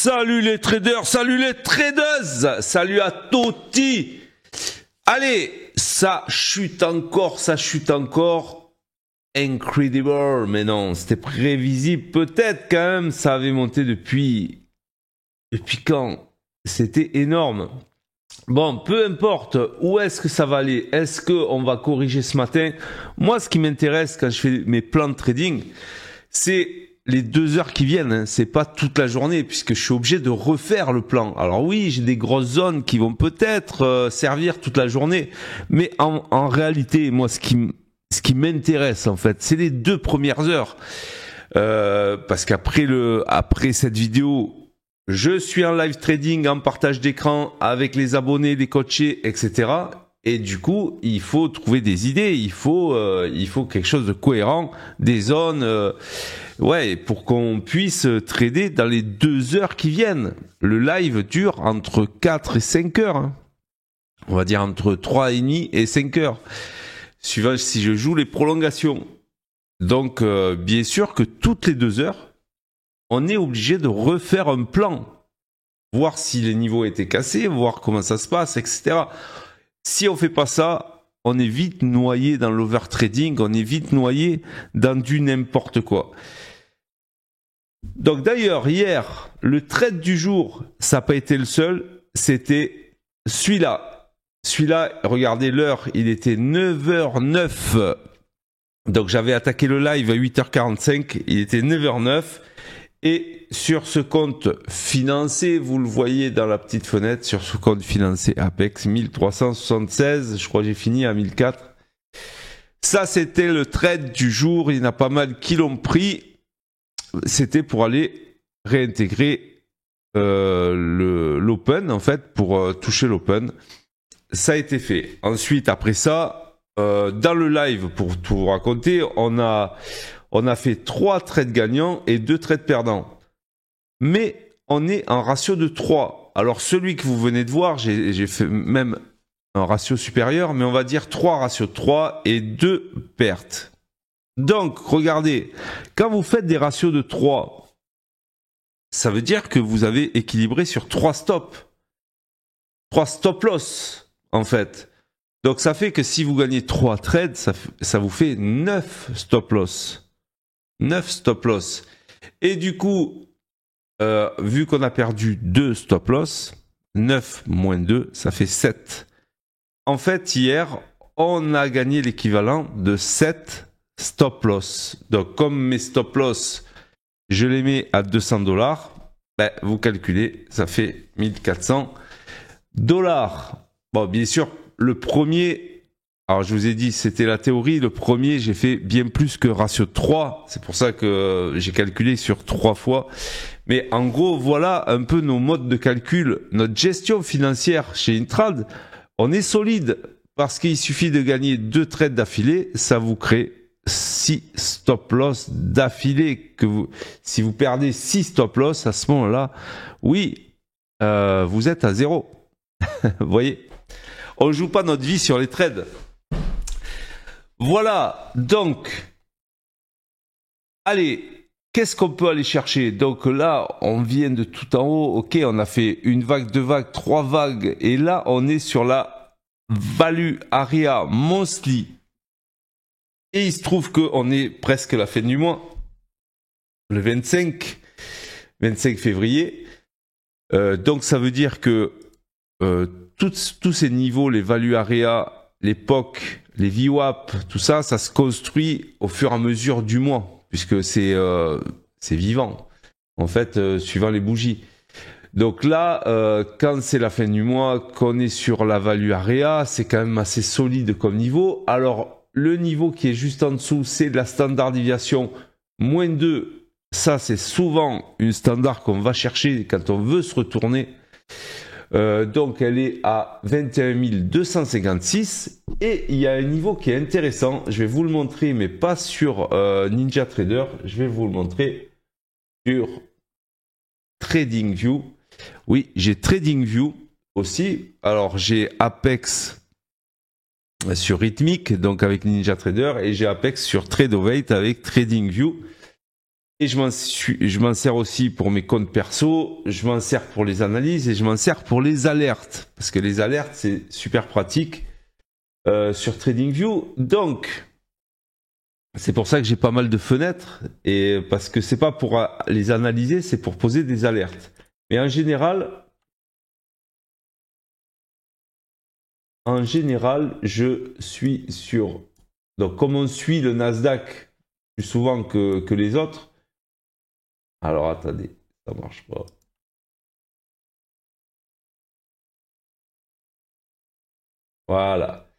Salut les traders, salut les tradeuses, salut à tutti. Allez, ça chute encore. Incredible, mais non, c'était prévisible. Peut-être quand même, ça avait monté depuis quand? C'était énorme. Bon, peu importe, où est-ce que ça va aller? Est-ce qu'on va corriger ce matin? Moi, ce qui m'intéresse quand je fais mes plans de trading, c'est les 2 heures qui viennent, hein. C'est pas toute la journée, puisque je suis obligé de refaire le plan. Alors oui, j'ai des grosses zones qui vont peut-être servir toute la journée, mais en réalité, moi, ce qui m'intéresse, en fait, c'est les 2 premières heures. Parce qu'après cette vidéo, je suis en live trading, en partage d'écran avec les abonnés, les coachés, etc. Et du coup, il faut trouver des idées, il faut quelque chose de cohérent, des zones, pour qu'on puisse trader dans les 2 heures qui viennent. Le live dure entre 4 et 5 heures. Hein. On va dire entre 3,5 et 5 heures. Suivant si je joue les prolongations. Donc, bien sûr que toutes les 2 heures, on est obligé de refaire un plan. Voir si les niveaux étaient cassés, voir comment ça se passe, etc. Si on fait pas ça, on est vite noyé dans l'overtrading, on est vite noyé dans du n'importe quoi. Donc d'ailleurs, hier, le trade du jour, ça n'a pas été le seul, c'était celui-là. Celui-là, regardez l'heure, il était 9h09. Donc j'avais attaqué le live à 8h45, il était 9h09. Et sur ce compte financé, vous le voyez dans la petite fenêtre, sur ce compte financé Apex, 1376, je crois que j'ai fini à 1004. Ça, c'était le trade du jour, il y en a pas mal qui l'ont pris. C'était pour aller réintégrer l'open, en fait, pour toucher l'open. Ça a été fait. Ensuite, après ça, dans le live, pour tout vous raconter, on a fait 3 trades gagnants et 2 trades perdants. Mais on est en ratio de 3. Alors celui que vous venez de voir, j'ai fait même un ratio supérieur, mais on va dire 3 ratios de 3 et 2 pertes. Donc, regardez, quand vous faites des ratios de 3, ça veut dire que vous avez équilibré sur 3 stops. 3 stop loss, en fait. Donc ça fait que si vous gagnez 3 trades, ça vous fait 9 stop loss. 9 stop loss. Et du coup, vu qu'on a perdu 2 stop loss, 9 moins 2, ça fait 7. En fait, hier, on a gagné l'équivalent de 7 stop loss. Donc, comme mes stop loss, je les mets à $200, vous calculez, ça fait 1400 $. Bon, bien sûr, le premier, alors je vous ai dit, c'était la théorie, le premier, j'ai fait bien plus que ratio 3, c'est pour ça que j'ai calculé sur 3 fois. Mais en gros, voilà un peu nos modes de calcul, notre gestion financière chez Intrad, on est solide, parce qu'il suffit de gagner 2 trades d'affilée, ça vous crée 6 stop loss d'affilée. Si vous perdez 6 stop loss, à ce moment-là, oui, vous êtes à 0. Vous voyez, on ne joue pas notre vie sur les trades. Voilà, donc, allez, qu'est-ce qu'on peut aller chercher? Donc là, on vient de tout en haut, ok, on a fait une vague, 2 vagues, 3 vagues, et là, on est sur la value area monthly. Et il se trouve qu'on est presque à la fin du mois, le 25 février. Donc ça veut dire que tous ces niveaux, les value area, les POC, les VWAP, tout ça, ça se construit au fur et à mesure du mois, puisque c'est vivant, en fait, suivant les bougies. Donc là, quand c'est la fin du mois, qu'on est sur la value area, c'est quand même assez solide comme niveau. Alors, le niveau qui est juste en dessous, c'est de la standard déviation moins 2. Ça, c'est souvent une standard qu'on va chercher quand on veut se retourner. Donc, elle est à 21 256. Et il y a un niveau qui est intéressant. Je vais vous le montrer, mais pas sur NinjaTrader. Je vais vous le montrer sur TradingView. Oui, j'ai TradingView aussi. Alors, j'ai Apex sur Rhythmic, donc avec NinjaTrader, et j'ai Apex sur TradeOvate avec TradingView. Et je m'en sers aussi pour mes comptes perso, je m'en sers pour les analyses et je m'en sers pour les alertes. Parce que les alertes, c'est super pratique sur TradingView. Donc, c'est pour ça que j'ai pas mal de fenêtres. Et parce que c'est pas pour les analyser, c'est pour poser des alertes. Mais en général, je suis sur... Donc, comme on suit le Nasdaq plus souvent que les autres, alors attendez, ça marche pas. Voilà.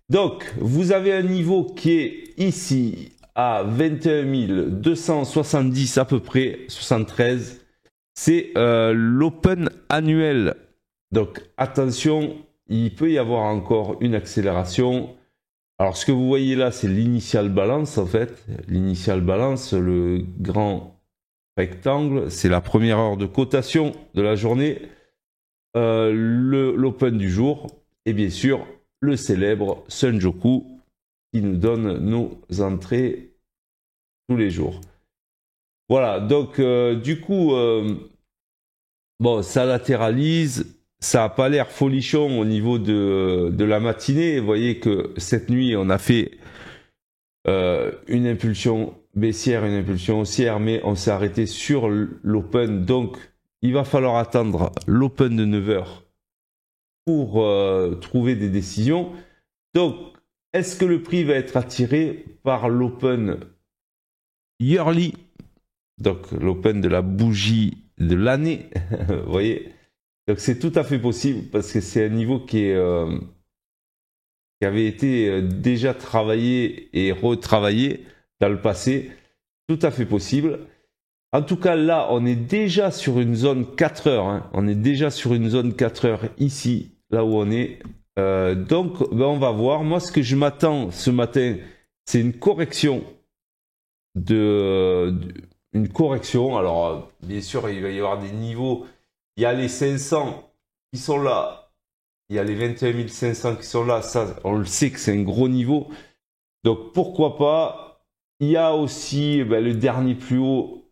Donc, vous avez un niveau qui est ici à 21 270 à peu près, 73. C'est l'open annuel. Donc, attention, il peut y avoir encore une accélération. Alors, ce que vous voyez là, c'est l'initial balance en fait. L'initial balance, le grand rectangle, c'est la première heure de cotation de la journée, l'open du jour, et bien sûr le célèbre Senjoku qui nous donne nos entrées tous les jours. Voilà, donc du coup, bon, ça latéralise, ça n'a pas l'air folichon au niveau de la matinée. Vous voyez que cette nuit, on a fait une impulsion baissière, une impulsion haussière, mais on s'est arrêté sur l'open. Donc, il va falloir attendre l'open de 9 heures pour trouver des décisions. Donc, est-ce que le prix va être attiré par l'open yearly? Donc, l'open de la bougie de l'année. Vous voyez? Donc, c'est tout à fait possible parce que c'est un niveau qui avait été déjà travaillé et retravaillé dans le passé, tout à fait possible. En tout cas, là, on est déjà sur une zone 4 heures. Hein. On est déjà sur une zone 4 heures ici, là où on est. Donc, ben, on va voir. Moi, ce que je m'attends ce matin, c'est une correction. Une correction. Alors, bien sûr, il va y avoir des niveaux. Il y a les 500 qui sont là. Il y a les 21 500 qui sont là. Ça, on le sait que c'est un gros niveau. Donc, pourquoi pas. Il y a aussi ben, le dernier plus haut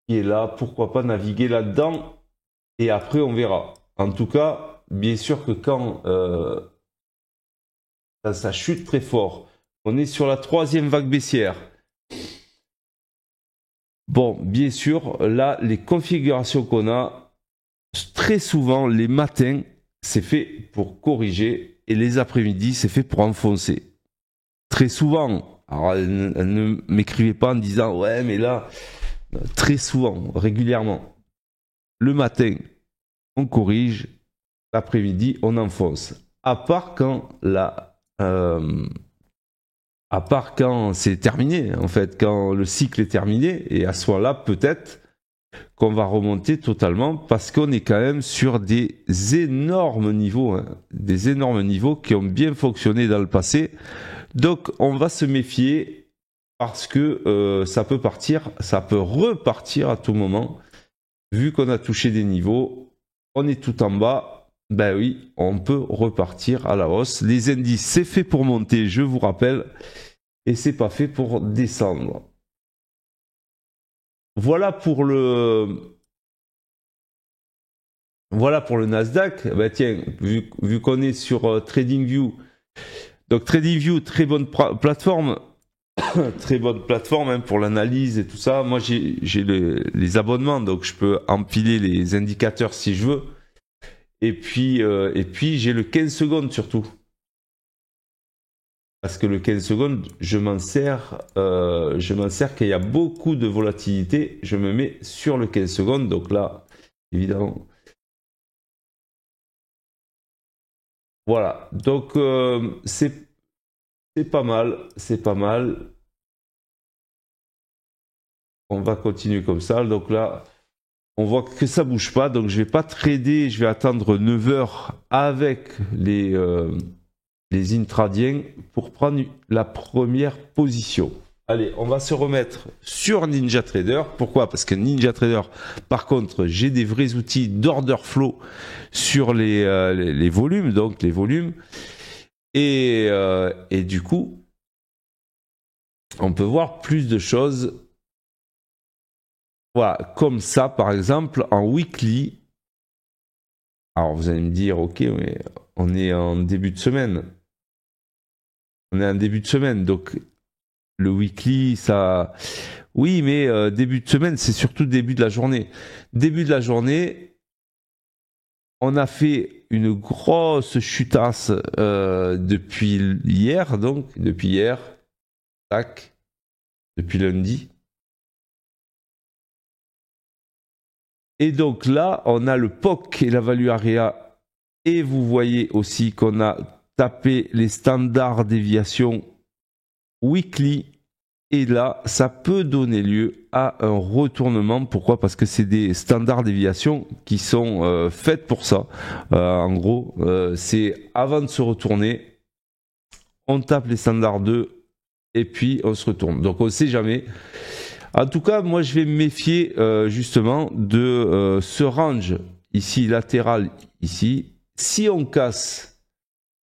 qui est là. Pourquoi pas naviguer là-dedans. Et après, on verra. En tout cas, bien sûr que quand ça chute très fort, on est sur la 3e vague baissière. Bon, bien sûr, là, les configurations qu'on a, très souvent, les matins, c'est fait pour corriger et les après-midi, c'est fait pour enfoncer. Très souvent. Alors, ne m'écrivez pas en disant, ouais, mais là, très souvent, régulièrement. Le matin, on corrige, l'après-midi, on enfonce. À part quand c'est terminé, en fait, quand le cycle est terminé, et à ce moment-là, peut-être qu'on va remonter totalement, parce qu'on est quand même sur des énormes niveaux, hein, des énormes niveaux qui ont bien fonctionné dans le passé. Donc, on va se méfier, parce que ça peut repartir à tout moment. Vu qu'on a touché des niveaux, on est tout en bas, ben oui, on peut repartir à la hausse. Les indices, c'est fait pour monter, je vous rappelle, et c'est pas fait pour descendre. Voilà pour le Nasdaq. Ben tiens, vu qu'on est sur TradingView, donc TradingView, très bonne plateforme. Très bonne plateforme hein, pour l'analyse et tout ça. Moi, j'ai les abonnements, donc je peux empiler les indicateurs si je veux. Et puis j'ai le 15 secondes surtout. Parce que le 15 secondes, je m'en sers quand il y a beaucoup de volatilité. Je me mets sur le 15 secondes. Donc là, évidemment. Voilà. Donc, c'est pas mal. C'est pas mal. On va continuer comme ça. Donc là, on voit que ça bouge pas. Donc je vais pas trader. Je vais attendre 9 heures avec les intradiens pour prendre la première position. Allez, on va se remettre sur NinjaTrader. Pourquoi? Parce que NinjaTrader, par contre, j'ai des vrais outils d'order flow sur les volumes. Donc les volumes. Et du coup, on peut voir plus de choses Voilà, comme ça, par exemple, en weekly. Alors, vous allez me dire, ok, mais on est en début de semaine. On est en début de semaine, donc le weekly, ça... Oui, mais début de semaine, c'est surtout début de la journée. Début de la journée, on a fait une grosse chutasse depuis hier, donc, depuis hier, tac, depuis lundi. Et donc là, on a le POC et la value area. Et vous voyez aussi qu'on a tapé les standards déviation weekly. Et là, ça peut donner lieu à un retournement. Pourquoi? Parce que c'est des standards déviation qui sont faites pour ça. En gros, c'est avant de se retourner, on tape les standards 2 et puis on se retourne. Donc on ne sait jamais. En tout cas, moi je vais me méfier justement de ce range ici latéral ici. Si on casse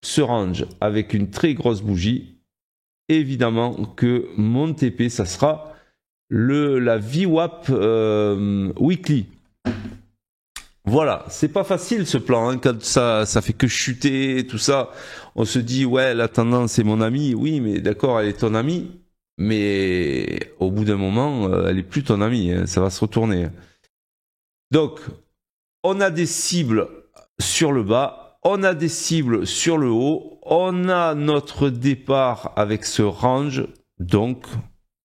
ce range avec une très grosse bougie, évidemment que mon TP ça sera la VWAP weekly. Voilà, c'est pas facile ce plan hein, quand ça fait que chuter tout ça. On se dit ouais la tendance est mon amie, oui mais d'accord elle est ton amie. Mais au bout d'un moment, elle est plus ton amie, hein, ça va se retourner. Donc, on a des cibles sur le bas, on a des cibles sur le haut, on a notre départ avec ce range. Donc,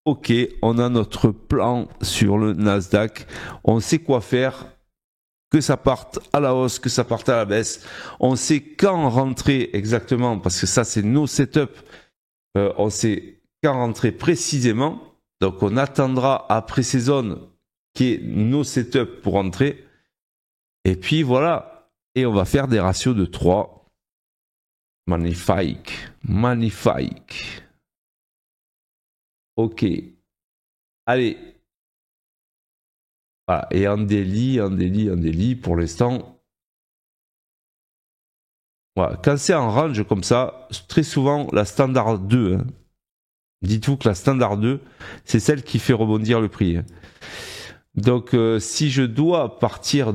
ok, on a notre plan sur le Nasdaq, on sait quoi faire, que ça parte à la hausse, que ça parte à la baisse. On sait quand rentrer exactement, parce que ça, c'est nos setups. On sait quand rentrer précisément. Donc on attendra après ces zones qui est nos setups pour rentrer. Et puis voilà. Et on va faire des ratios de 3. Magnifique. Magnifique. Ok. Allez. Voilà. Et en daily, pour l'instant. Voilà. Quand c'est en range comme ça, très souvent la standard 2, hein. Dites-vous que la standard 2, c'est celle qui fait rebondir le prix. Donc, si je dois partir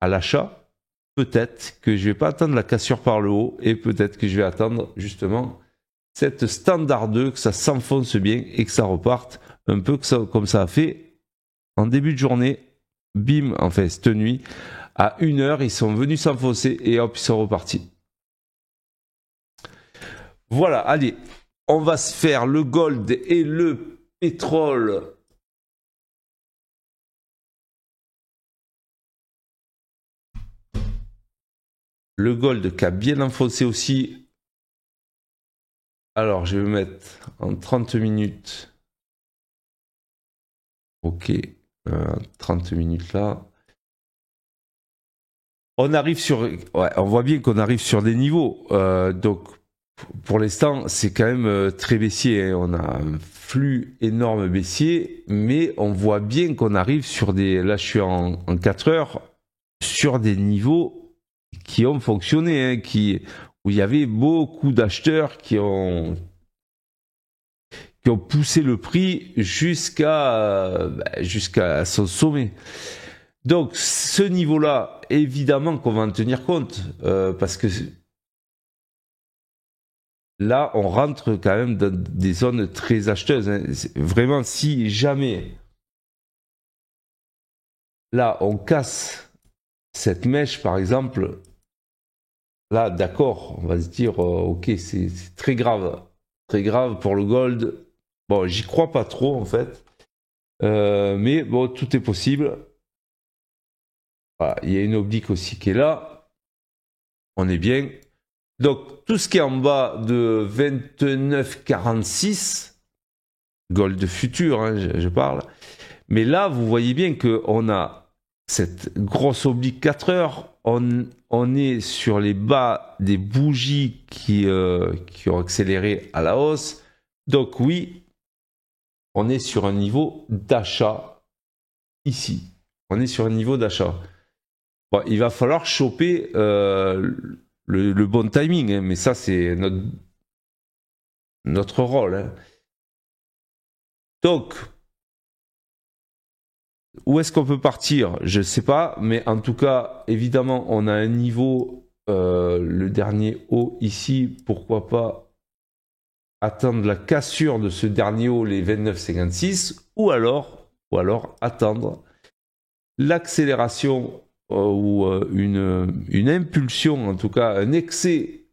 à l'achat, peut-être que je vais pas attendre la cassure par le haut et peut-être que je vais attendre justement cette standard 2, que ça s'enfonce bien et que ça reparte un peu comme ça a fait en début de journée. Bim, en fait, cette nuit, à 1h, ils sont venus s'enfoncer et hop, ils sont repartis. Voilà, allez. On va se faire le gold et le pétrole. Le gold qui a bien enfoncé aussi. Alors, je vais me mettre en 30 minutes. Ok, 30 minutes là. On arrive sur... Ouais, on voit bien qu'on arrive sur des niveaux. Donc, pour l'instant, c'est quand même très baissier. Hein. On a un flux énorme baissier, mais on voit bien qu'on arrive sur des... Là, je suis en 4 heures, sur des niveaux qui ont fonctionné, hein, où il y avait beaucoup d'acheteurs qui ont poussé le prix jusqu'à son sommet. Donc, ce niveau-là, évidemment qu'on va en tenir compte, parce que là, on rentre quand même dans des zones très acheteuses. Hein. Vraiment, si jamais, là, on casse cette mèche, par exemple, là, d'accord, on va se dire, ok, c'est très grave pour le gold. Bon, j'y crois pas trop, en fait. Mais bon, tout est possible. Voilà, il y a une oblique aussi qui est là. On est bien. Donc, tout ce qui est en bas de 29,46, gold futur, hein, je parle. Mais là, vous voyez bien qu'on a cette grosse oblique 4 heures. On est sur les bas des bougies qui ont accéléré à la hausse. Donc oui, on est sur un niveau d'achat ici. On est sur un niveau d'achat. Bon, il va falloir choper le bon timing, hein, mais ça c'est notre rôle. Hein. Donc, où est-ce qu'on peut partir? Je ne sais pas, mais en tout cas, évidemment, on a un niveau, le dernier haut ici, pourquoi pas attendre la cassure de ce dernier haut, les 29,56, ou alors attendre l'accélération ou une impulsion, en tout cas un excès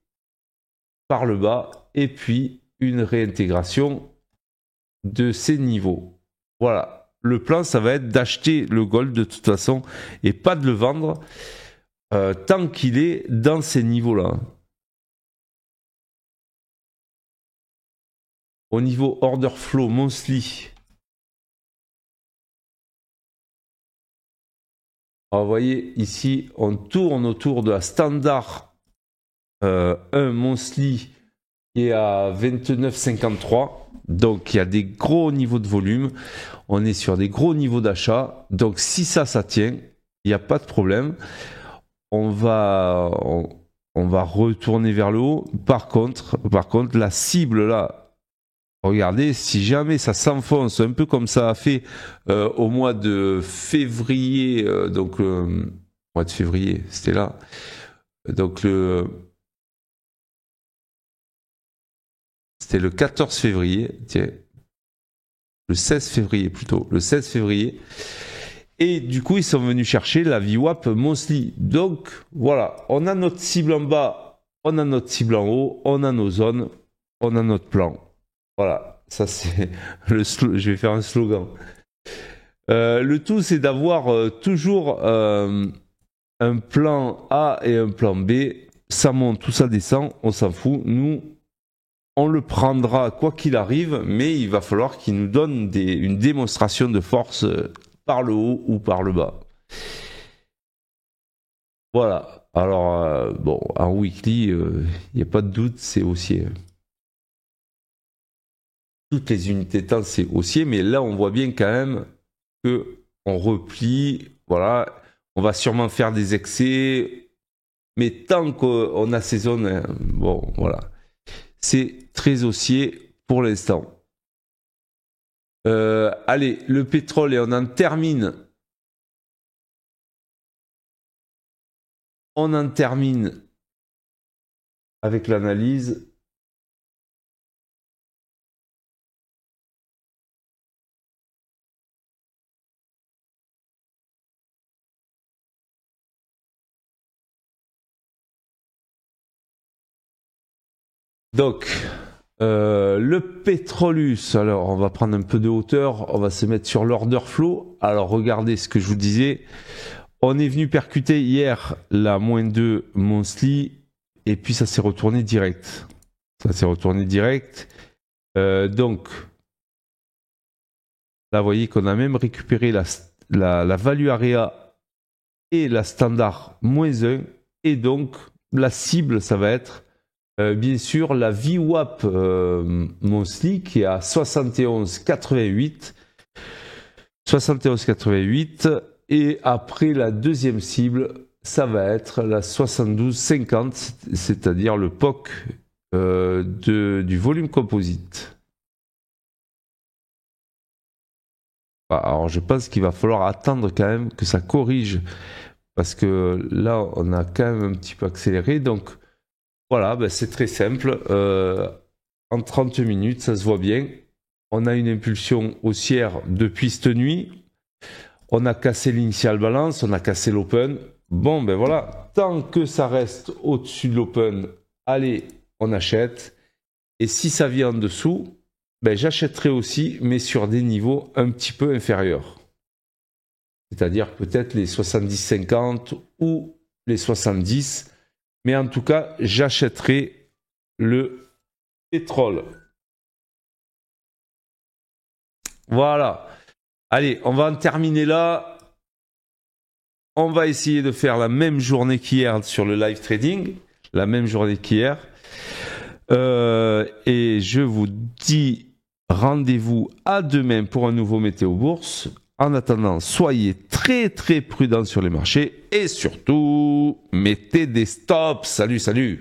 par le bas, et puis une réintégration de ces niveaux. Voilà, le plan, ça va être d'acheter le gold de toute façon et pas de le vendre tant qu'il est dans ces niveaux-là. Au niveau order flow monthly, alors, vous voyez ici, on tourne autour de la standard 1 monthly qui est à 29,53. Donc il y a des gros niveaux de volume. On est sur des gros niveaux d'achat. Donc si ça tient, il n'y a pas de problème. On va retourner vers le haut. Par contre, la cible là, regardez, si jamais ça s'enfonce un peu comme ça a fait au mois de février, donc mois de février, c'était là. Donc c'était le 14 février, tiens, le 16 février plutôt, le 16 février. Et du coup, ils sont venus chercher la VWAP monthly. Donc voilà, on a notre cible en bas, on a notre cible en haut, on a nos zones, on a notre plan. Voilà, ça c'est je vais faire un slogan. Le tout, c'est d'avoir toujours un plan A et un plan B. Ça monte, tout ça descend, on s'en fout. Nous, on le prendra quoi qu'il arrive, mais il va falloir qu'il nous donne une démonstration de force par le haut ou par le bas. Voilà. Alors, bon, en weekly, il n'y a pas de doute, c'est haussier. Toutes les unités de temps, c'est haussier, mais là, on voit bien quand même qu'on replie. Voilà. On va sûrement faire des excès, mais tant qu'on a ces zones, bon, voilà. C'est très haussier pour l'instant. Allez, le pétrole, et on en termine. On en termine avec l'analyse. Donc, le Petrolus, alors on va prendre un peu de hauteur, on va se mettre sur l'order flow. Alors regardez ce que je vous disais, on est venu percuter hier la -2 monthly et puis ça s'est retourné direct. Donc, là vous voyez qu'on a même récupéré la value area et la standard -1 et donc la cible ça va être bien sûr la VWAP monthly qui est à 71,88 et après la deuxième cible ça va être la 72,50 c'est-à-dire le POC du volume composite. Alors je pense qu'il va falloir attendre quand même que ça corrige parce que là on a quand même un petit peu accéléré, donc voilà, ben c'est très simple. En 30 minutes, ça se voit bien. On a une impulsion haussière depuis cette nuit. On a cassé l'initial balance, on a cassé l'open. Bon, ben voilà, tant que ça reste au-dessus de l'open, allez, on achète. Et si ça vient en dessous, ben j'achèterai aussi, mais sur des niveaux un petit peu inférieurs. C'est-à-dire peut-être les 70-50 ou les 70. Mais en tout cas, j'achèterai le pétrole. Voilà. Allez, on va en terminer là. On va essayer de faire la même journée qu'hier sur le live trading. La même journée qu'hier. Et je vous dis rendez-vous à demain pour un nouveau Météo Bourse. En attendant, soyez très très prudents sur les marchés et surtout, mettez des stops. Salut, salut!